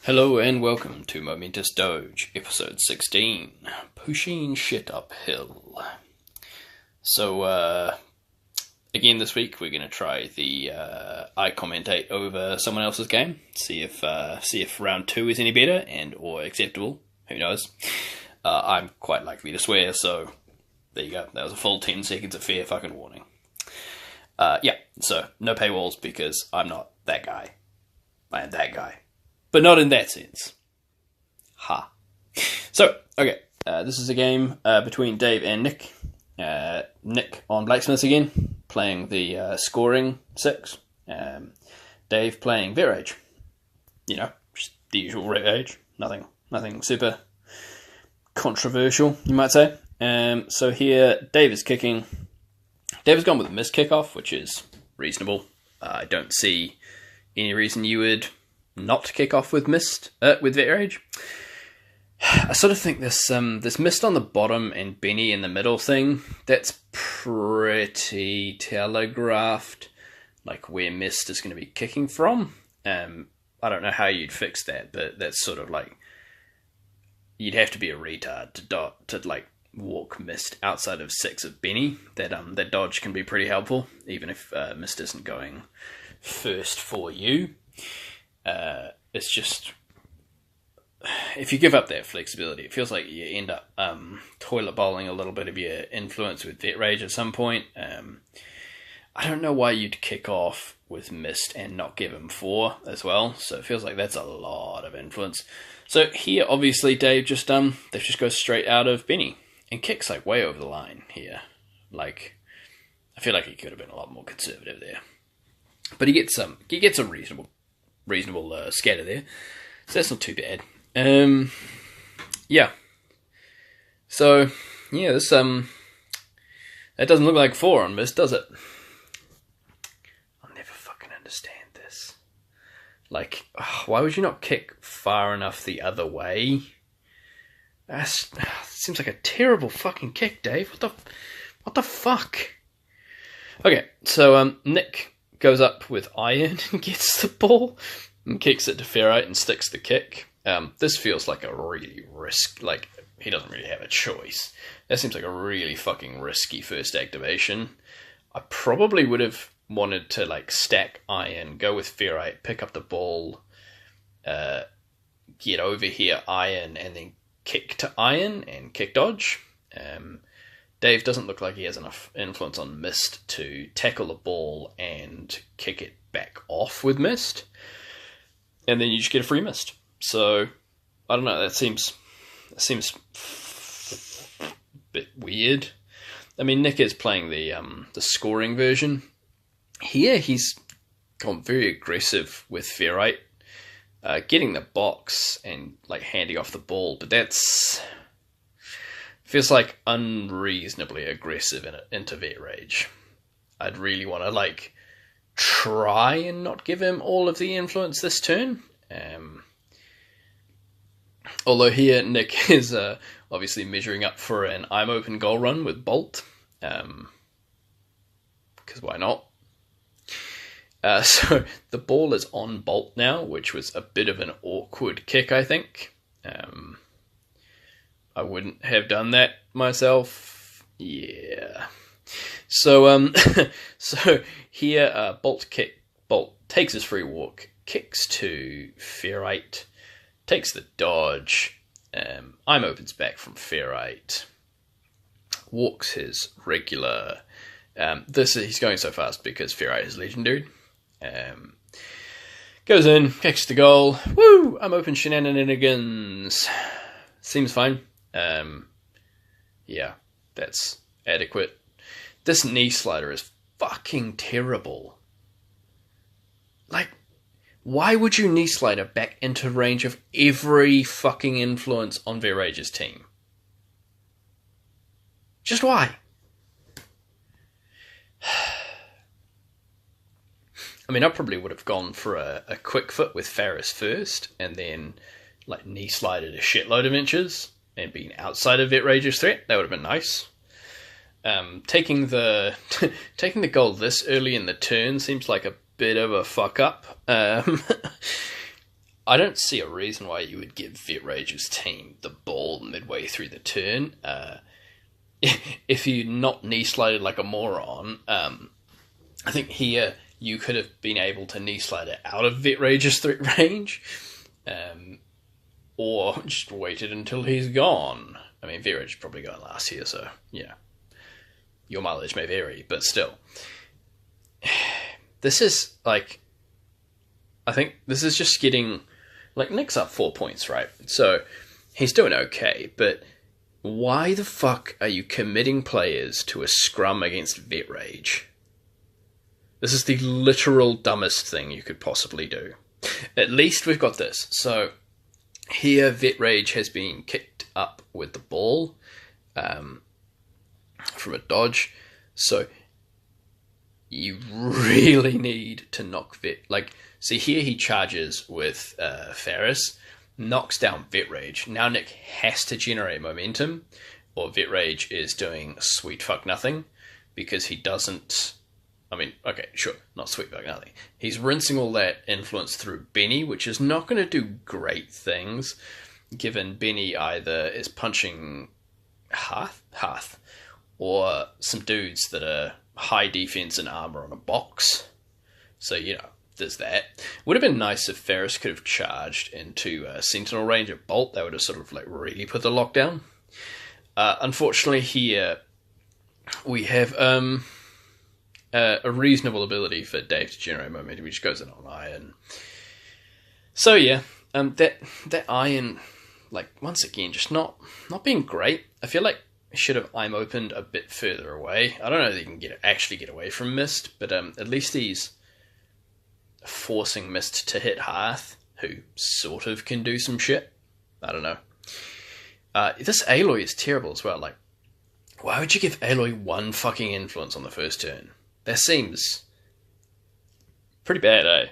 Hello and welcome to Momentous Doge, episode 16, Pusheen Shit Uphill. So, again this week we're going to try the I commentate over someone else's game, see if round 2 is any better or acceptable, who knows. I'm quite likely to swear, so there you go, that was a full 10 seconds of fair fucking warning. Yeah, so no paywalls because I'm not that guy. I am that guy. But not in that sense. Ha. So, okay. This is a game between Dave and Nick. Nick on Blacksmiths again, playing the scoring 6. Dave playing Vet Rage. You know, just the usual Vet Rage. Nothing super controversial, you might say. So here, Dave is kicking. Dave has gone with a missed kickoff, which is reasonable. I don't see any reason you would not kick off with Vet Rage. I sort of think this mist on the bottom and Benny in the middle thing, that's pretty telegraphed, like where Mist is going to be kicking from. I don't know how you'd fix that, but that's sort of like, you'd have to be a retard to like walk Mist outside of 6 of Benny. That dodge can be pretty helpful, even if Mist isn't going first for you. It's just, if you give up that flexibility, it feels like you end up toilet bowling a little bit of your influence with Vet Rage at some point. I don't know why you'd kick off with Mist and not give him 4 as well, so it feels like that's a lot of influence. So here, obviously, Dave just goes straight out of Benny and kicks like way over the line here. Like, I feel like he could have been a lot more conservative there, but he gets a reasonable scatter there, so that's not too bad. Yeah. So yeah, this that doesn't look like 4 on Mist, does it? I'll never fucking understand this. Like, why would you not kick far enough the other way? That seems like a terrible fucking kick, Dave. What the fuck? Okay, so Nick goes up with iron and gets the ball and kicks it to Ferrite and sticks the kick. This feels like a really like, he doesn't really have a choice. That seems like a really fucking risky first activation. I probably would have wanted to like stack iron, go with Ferrite, pick up the ball, get over here iron, and then kick to iron and kick dodge. Dave doesn't look like he has enough influence on Mist to tackle the ball and kick it back off with Mist. And then you just get a free Mist. So, I don't know, that seems a bit weird. I mean, Nick is playing the scoring version. Here, he's gone very aggressive with Ferrite, getting the box and like handing off the ball, but that's feels like unreasonably aggressive into Vet Rage. I'd really want to like try and not give him all of the influence this turn. Although here Nick is obviously measuring up for an I'm open goal run with Bolt. Because why not? So the ball is on Bolt now, which was a bit of an awkward kick, I think. I wouldn't have done that myself. Yeah. So so here Bolt takes his free walk, kicks to Ferrite, takes the dodge. I'm opens back from Ferrite, walks his regular. He's going so fast because Ferrite is legendary. Goes in, kicks the goal. Woo! I'm open shenanigans. Seems fine. Yeah, that's adequate. This knee slider is fucking terrible. Like, why would you knee slider back into range of every fucking influence on Vet Rage's team? Just why? I mean, I probably would have gone for a quick foot with Ferris first, and then like knee slided a shitload of inches and been outside of Vet Rage's threat. That would have been nice. Taking the goal this early in the turn seems like a bit of a fuck up. I don't see a reason why you would give Vet Rage's team the ball midway through the turn. If you not knee slided like a moron, I think here you could have been able to knee slide it out of Vet Rage's threat range, or just waited until he's gone. I mean, Vet Rage is probably going last here, so yeah, your mileage may vary, but still, this is like, I think this is just getting, like, Nick's up 4 points, right? So he's doing okay, but why the fuck are you committing players to a scrum against Vet Rage? This is the literal dumbest thing you could possibly do. At least we've got this. So here Vet Rage has been kicked up with the ball from a dodge. So you really need to knock Vet. Like, see here he charges with Ferris, knocks down Vet Rage. Now Nick has to generate momentum, or Vet Rage is doing sweet fuck nothing, because he doesn't. I mean, okay, sure, not sweet fuck nothing. He's rinsing all that influence through Benny, which is not going to do great things, given Benny either is punching Hearth, or some dudes that are high defense and armor on a box. So, you know, there's that. Would have been nice if Ferris could have charged into Sentinel range of Bolt. That would have sort of like really put the lockdown. Unfortunately, here we have a reasonable ability for Dave to generate momentum, which goes in on Iron. So yeah, that Iron, like, once again, just not being great. I feel like I should have I'm opened a bit further away. I don't know if he can actually get away from Mist, but at least he's forcing Mist to hit Hearth, who sort of can do some shit. I don't know. This Aloy is terrible as well. Like, why would you give Aloy one fucking influence on the first turn? That seems pretty bad, eh?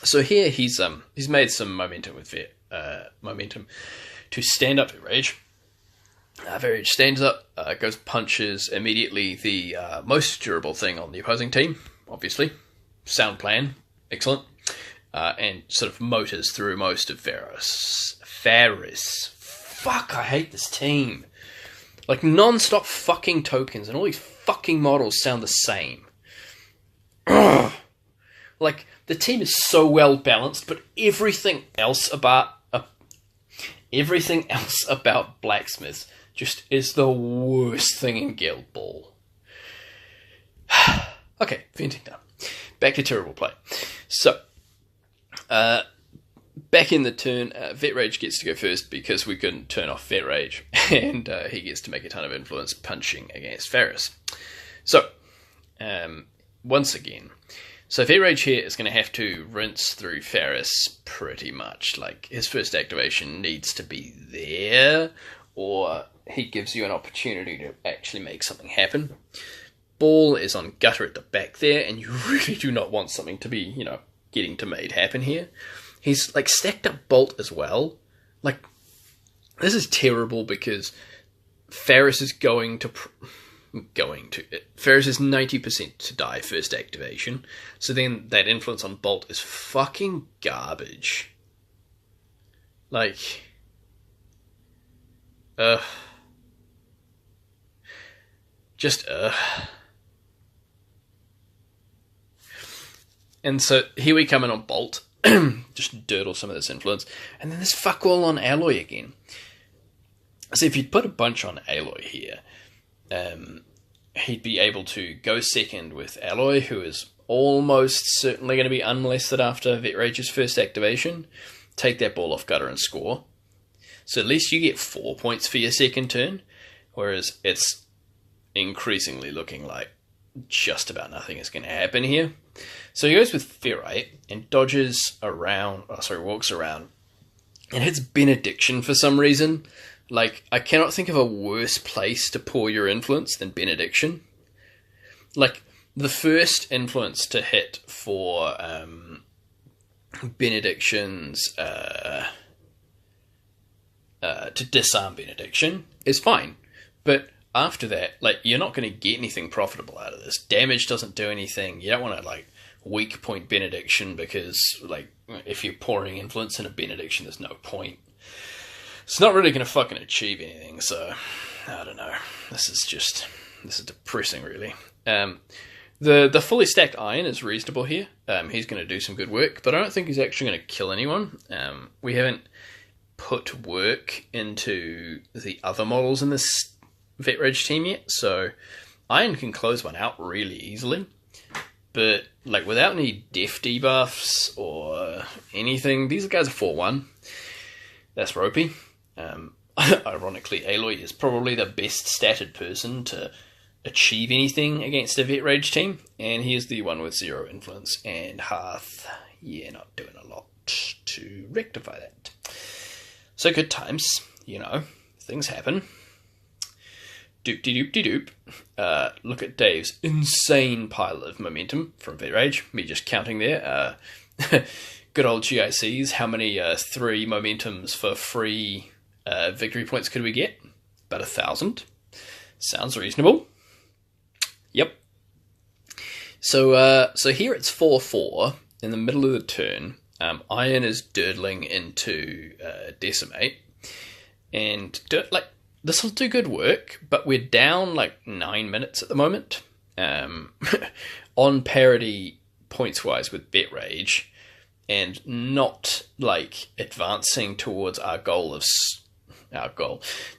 So here he's made some momentum with momentum to stand up Vet Rage. Vet Rage stands up, goes punches immediately the most durable thing on the opposing team, obviously. Sound plan, excellent. And sort of motors through most of Ferris. Fuck, I hate this team. Like, non-stop fucking tokens, and all these fucking models sound the same. Ugh. Like, the team is so well balanced, but everything else about Blacksmiths just is the worst thing in Guild Ball. Okay, venting done. Back to terrible play. So, back in the turn, Vet Rage gets to go first because we couldn't turn off Vet Rage, and he gets to make a ton of influence punching against Ferris. So, once again, so Vet Rage here is going to have to rinse through Ferris pretty much. Like, his first activation needs to be there, or he gives you an opportunity to actually make something happen. Ball is on Gutter at the back there, and you really do not want something to be, you know, getting to made happen here. He's, like, stacked up Bolt as well. Like, this is terrible because Ferris is Ferris is 90% to die first activation. So then that influence on Bolt is fucking garbage. Like, And so here we come in on Bolt. Just dirtle some of this influence. And then there's fuck all on Aloy again. So if you'd put a bunch on Aloy here, he'd be able to go second with Aloy, who is almost certainly going to be unmolested after Vet Rage's first activation. Take that ball off Gutter and score. So at least you get 4 points for your second turn, whereas it's increasingly looking like just about nothing is going to happen here. So he goes with Ferrite and walks around and hits Benediction for some reason. Like, I cannot think of a worse place to pour your influence than Benediction. Like, the first influence to hit for Benediction's to disarm Benediction is fine, but after that, like, you're not going to get anything profitable out of this. Damage doesn't do anything. You don't want to, like, weak point benediction, because like if you're pouring influence in a benediction, there's no point. It's not really going to fucking achieve anything, so I don't know. This is depressing, really. The fully stacked iron is reasonable here. He's going to do some good work, but I don't think he's actually going to kill anyone. We haven't put work into the other models in this Vet Rage team yet, so iron can close one out really easily. But like without any death debuffs or anything, these guys are 4-1. That's ropey. Ironically, Aloy is probably the best statted person to achieve anything against a Vet Rage team, and he is the one with 0 influence, and Hearth, yeah, not doing a lot to rectify that. So good times, you know, things happen. Doop-de-doop-de-doop. Look at Dave's insane pile of momentum from Vet Rage, me just counting there. Good old GICs, how many 3 momentums for free victory points could we get? About 1,000. Sounds reasonable. Yep. So here it's 4-4 in the middle of the turn. Iron is dirtling into Decimate, and this will do good work, but we're down like 9 minutes at the moment. On parity points wise with Vet Rage, and not like advancing towards our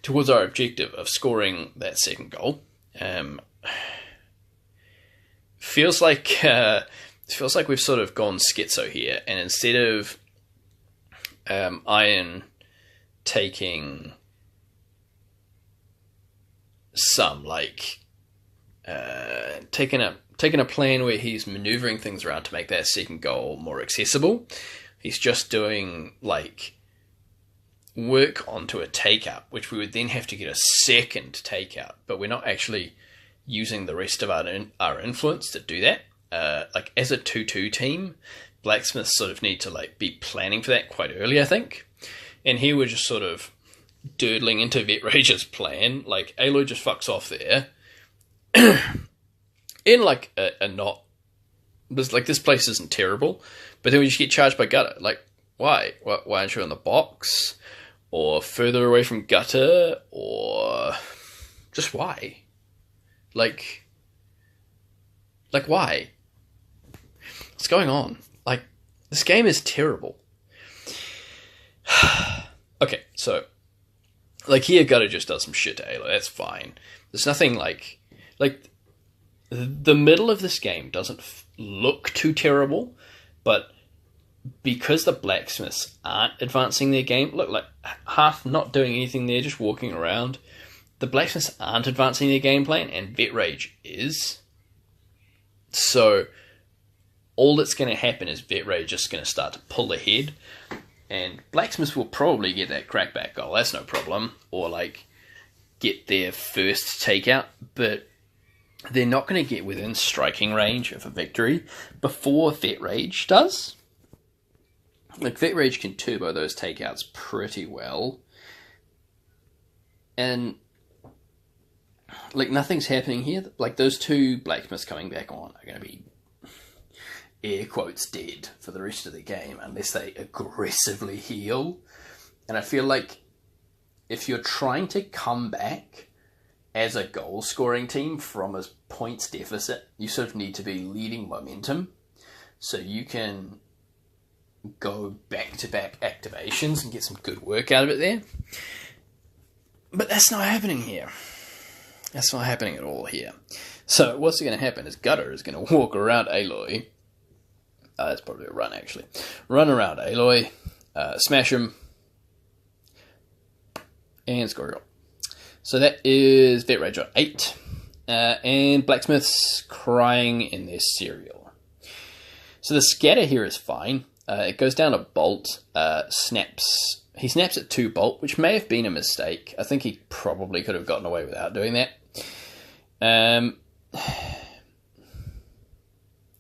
towards our objective of scoring that second goal. Feels like we've sort of gone schizo here, and instead of Iron taking some taking a plan where he's maneuvering things around to make that second goal more accessible, he's just doing like work onto a takeout, which we would then have to get a second takeout, but we're not actually using the rest of our influence to do that. Like as a 2-2 team, Blacksmiths sort of need to like be planning for that quite early, I think. And here we're just sort of dirtling into Vet Rage's plan. Like Aloy just fucks off there in like a not. This place isn't terrible, but then we just get charged by Gutter. Like why? Why aren't you in the box or further away from Gutter, or just why? Like why? What's going on? Like, this game is terrible. Okay, so like here Gutter just does some shit to Aloy. That's fine. There's nothing like the middle of this game doesn't look too terrible, but because the Blacksmiths aren't advancing their game, look, like half not doing anything there, just walking around. The Blacksmiths aren't advancing their game plan, and Vet Rage is. So all that's going to happen is Vet Rage just going to start to pull ahead, and Blacksmiths will probably get that crackback goal. That's no problem, or like get their first takeout, but they're not going to get within striking range of a victory before Vet Rage does. Like Vet Rage can turbo those takeouts pretty well, and like nothing's happening here. Like those 2 Blacksmiths coming back on are going to be air quotes dead for the rest of the game unless they aggressively heal. And I feel like if you're trying to come back as a goal scoring team from a points deficit, you sort of need to be leading momentum so you can go back-to-back activations and get some good work out of it there. But that's not happening here. That's not happening at all here. So what's going to happen is Gutter is going to walk around Aloy. That's probably a run, actually. Run around Aloy, smash him, and score a goal. So that is Vet Rage on 8. And Blacksmiths crying in their cereal. So the scatter here is fine. It goes down a bolt, snaps. He snaps at 2 bolt, which may have been a mistake. I think he probably could have gotten away without doing that.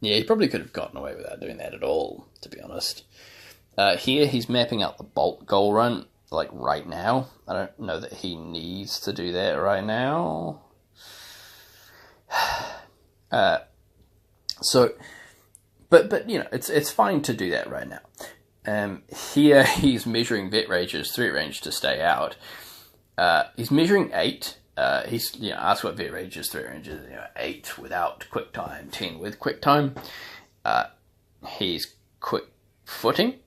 Yeah, he probably could have gotten away without doing that at all, to be honest. Here, he's mapping out the bolt goal run, like, right now. I don't know that he needs to do that right now. So, But you know, it's fine to do that right now. Here he's measuring Vet Rage's threat range to stay out. He's measuring 8. He's asked what Vet Rage's threat range is. 8 without quick time, 10 with quick time. He's quick footing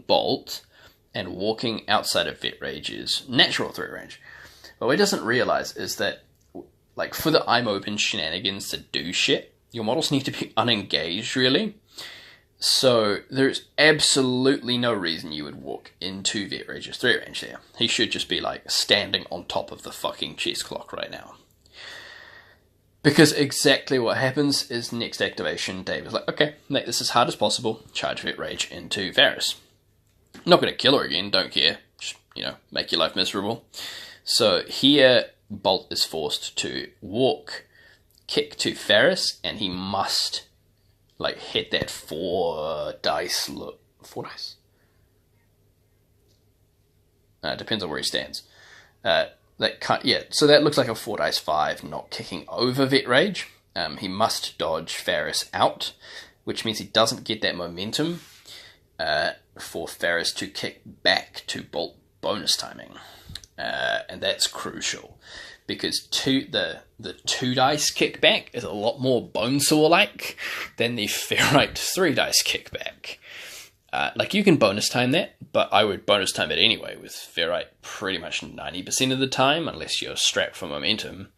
Bolt and walking outside of Vet Rage's natural threat range. But what he doesn't realize is that, like, for the I'm open shenanigans to do shit, your models need to be unengaged, really. So there's absolutely no reason you would walk into Vet Rage's threat range there. He should just be, like, standing on top of the fucking chess clock right now. Because exactly what happens is next activation, Dave is like, okay, make this as hard as possible, charge Vet Rage into Varys. Not going to kill her again, don't care. Just, make your life miserable. So here, Bolt is forced to walk, kick to Varys, and he must, like, hit that 4 dice look. 4 dice? Depends on where he stands. So that looks like a 4 dice 5, not kicking over Vet Rage. He must dodge Varys out, which means he doesn't get that momentum for Varys to kick back to Bolt bonus timing. And that's crucial, because the 2 dice kickback is a lot more Bonesaw-like than the Ferrite 3 dice kickback. You can bonus time that, but I would bonus time it anyway with Ferrite pretty much 90% of the time, unless you're strapped for momentum,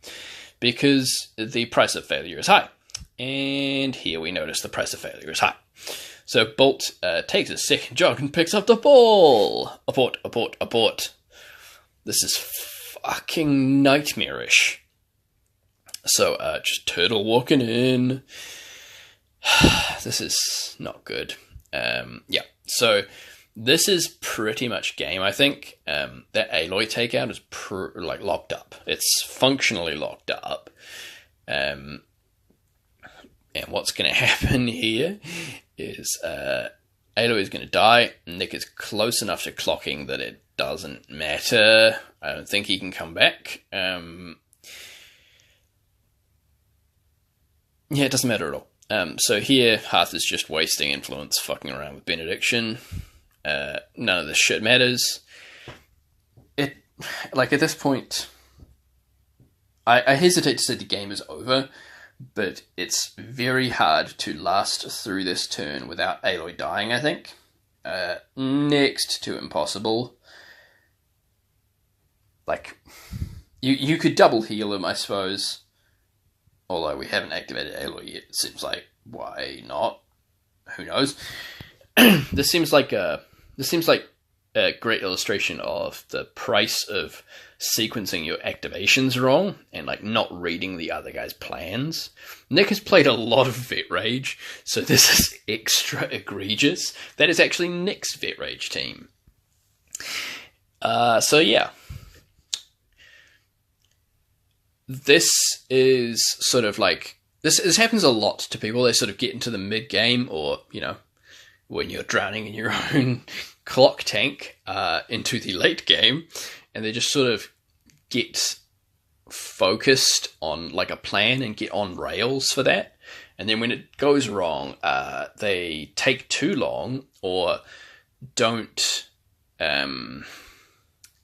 because the price of failure is high. And here we notice the price of failure is high. So Bolt takes a second jog and picks up the ball. Abort. This is fucking nightmarish. So just turtle walking in. This is not good. So this is pretty much game, I think. That Aloy takeout is locked up. It's functionally locked up. And what's going to happen here is Aloy is going to die. Nick is close enough to clocking that it doesn't matter. I don't think he can come back. It doesn't matter at all. So here, Hearth is just wasting influence, fucking around with Benediction. None of this shit matters. At this point, I hesitate to say the game is over, but it's very hard to last through this turn without Aloy dying, I think. Next to impossible. You could double heal him, I suppose. Although we haven't activated Aloy yet, it seems like, why not? Who knows? This seems like a great illustration of the price of sequencing your activations wrong and not reading the other guy's plans. Nick has played a lot of Vet Rage, so this is extra egregious. That is actually Nick's Vet Rage team. So yeah. This is sort of this happens a lot to people. They sort of get into the mid game, or when you're drowning in your own clock tank, into the late game, and they just sort of get focused on a plan and get on rails for that. And then when it goes wrong, they take too long or don't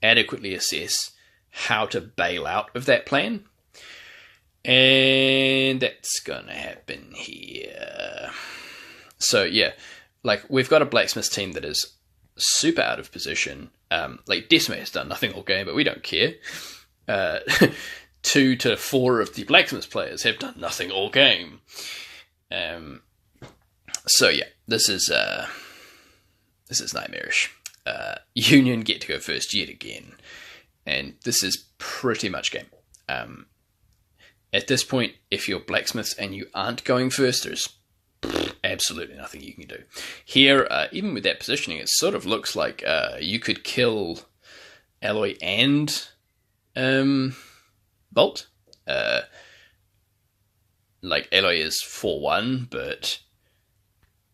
adequately assess how to bail out of that plan. And that's gonna happen here. So yeah, we've got a Blacksmiths team that is super out of position. Decimate has done nothing all game, but we don't care. 2 to 4 of the Blacksmiths players have done nothing all game. So yeah, this is nightmarish. Union get to go first yet again, and this is pretty much game. At this point, if you're Blacksmiths and you aren't going first, there's absolutely nothing you can do. Here, even with that positioning, it sort of looks like you could kill Aloy and Bolt. Aloy is 4-1, but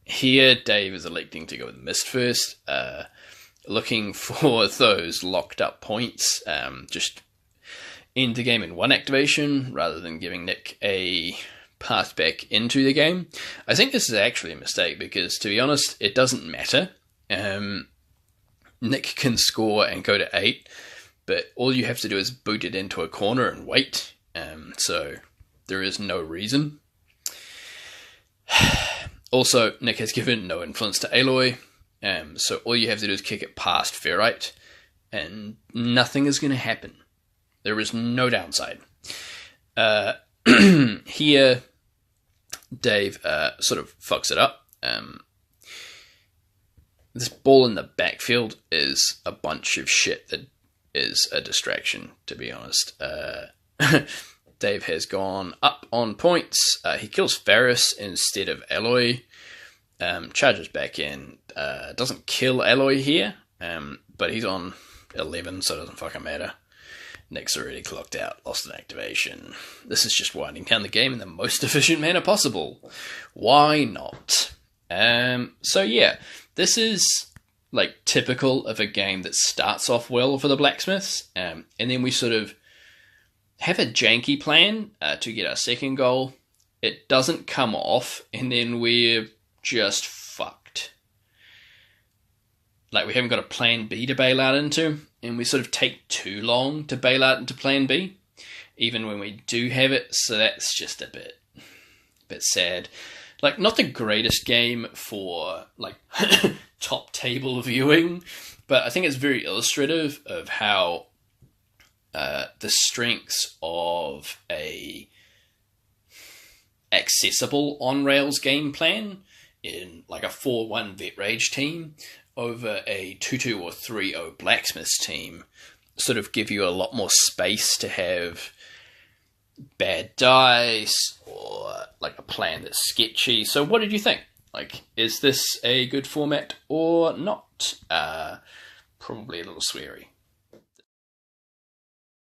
here Dave is electing to go with Mist first, looking for those locked up points, just end the game in one activation rather than giving Nick a path back into the game. I think this is actually a mistake because, to be honest, it doesn't matter. Nick can score and go to 8, but all you have to do is boot it into a corner and wait. So there is no reason. Also, Nick has given no influence to Aloy, so all you have to do is kick it past Ferrite, and nothing is going to happen. There is no downside. Here, Dave sort of fucks it up. This ball in the backfield is a bunch of shit that is a distraction, to be honest. Dave has gone up on points. He kills Ferris instead of Aloy. Charges back in. Doesn't kill Aloy here, but he's on 11, so it doesn't fucking matter. Nick's already clocked out, lost an activation. This is just winding down the game in the most efficient manner possible. Why not? So yeah, this is like typical of a game that starts off well for the Blacksmiths, and then we sort of have a janky plan to get our second goal. It doesn't come off, and then we're just fucked. Like, we haven't got a plan B to bail out into, and we sort of take too long to bail out into plan B, even when we do have it, so that's just a bit sad. Like, not the greatest game for, like, top table viewing, but I think it's very illustrative of how the strengths of a accessible on-rails game plan in, like, a 4-1 Vet Rage team over a 2-2 or 3-0 Blacksmiths team sort of give you a lot more space to have bad dice or like a plan that's sketchy. So what did you think? Like, is this a good format or not? Probably a little sweary.